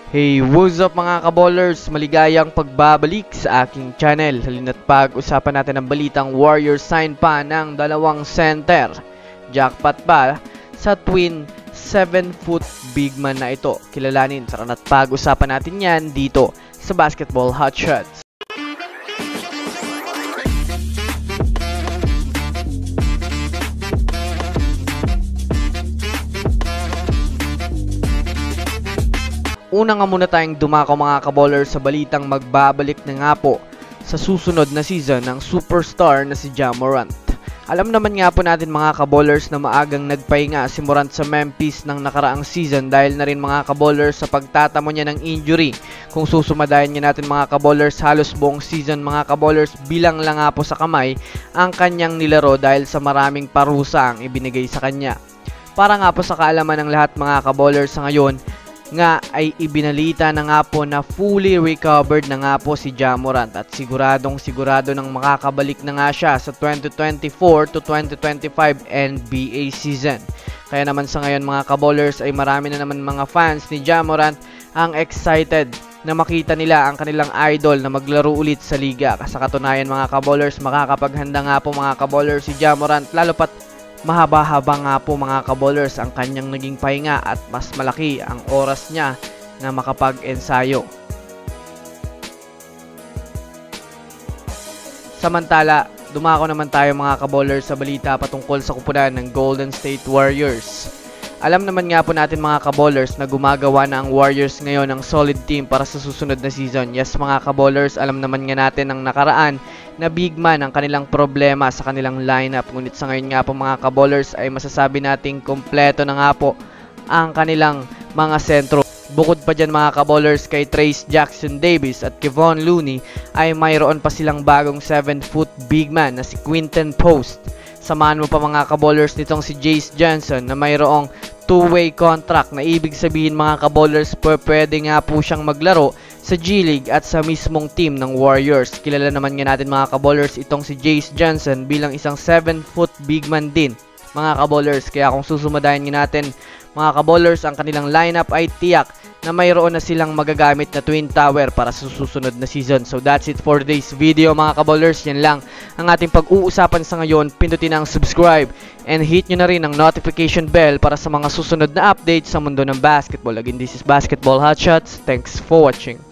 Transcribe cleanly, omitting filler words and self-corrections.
Hey, what's up mga kaballers? Maligayang pagbabalik sa aking channel. Halina't pag-usapan natin ang balitang Warriors sign pa ng dalawang center. Jackpot pa sa twin 7-foot big man na ito. Kilalanin, tara na't pag-usapan natin yan dito sa Basketball Hotshots. Una nga muna tayong dumako mga kaballers sa balitang magbabalik na nga po sa susunod na season ng superstar na si Ja Morant. Alam naman nga po natin mga kaballers na maagang nagpahinga si Morant sa Memphis ng nakaraang season dahil na rin mga kaballers sa pagtatamo niya ng injury. Kung susumadayan nga natin mga kaballers, halos buong season mga kaballers bilang lang nga po sa kamay ang kanyang nilaro dahil sa maraming parusa ang ibinigay sa kanya. Para nga po sa kaalaman ng lahat mga kaballers sa ngayon, nga ay ibinalita na nga po na fully recovered na nga po si Ja Morant at sigurado nang makakabalik na nga siya sa 2024 to 2025 NBA season. Kaya naman sa ngayon mga kaballers ay marami na naman mga fans ni Ja Morant ang excited na makita nila ang kanilang idol na maglaro ulit sa liga. Sa katunayan mga kaballers, makakapaghanda nga po mga kaballers si Ja Morant lalo pat mahaba-haba nga po mga kaballers ang kanyang naging pahinga at mas malaki ang oras niya na makapag-ensayo. Samantala, dumako naman tayo mga kaballers sa balita patungkol sa kupunan ng Golden State Warriors. Alam naman nga po natin mga kaballers na gumagawa na ang Warriors ngayon ng solid team para sa susunod na season. Yes mga kaballers, alam naman nga natin ang nakaraan na big man ang kanilang problema sa kanilang lineup. Ngunit sa ngayon nga po mga kaballers ay masasabi nating kompleto na nga po ang kanilang mga sentro. Bukod pa dyan mga kaballers kay Trayce Jackson-Davis at Kevon Looney ay mayroon pa silang bagong 7-foot big man na si Quinton Post. Samahan mo pa mga kaballers nitong si Jace Johnson na mayroong two-way contract na ibig sabihin mga kaballers pwede nga po siyang maglaro sa G-League at sa mismong team ng Warriors. Kilala naman nga natin mga kaballers itong si Jace Johnson bilang isang 7-foot big man din mga kaballers. Kaya kung susumadayan nga natin mga kaballers ang kanilang lineup ay tiyak na mayroon na silang magagamit na twin tower para sa susunod na season. So that's it for today's video mga kaballers. Yan lang ang ating pag-uusapan sa ngayon. Pindutin ang subscribe and hit nyo na rin ang notification bell para sa mga susunod na updates sa mundo ng basketball. Again, this is Basketball Hotshots. Thanks for watching.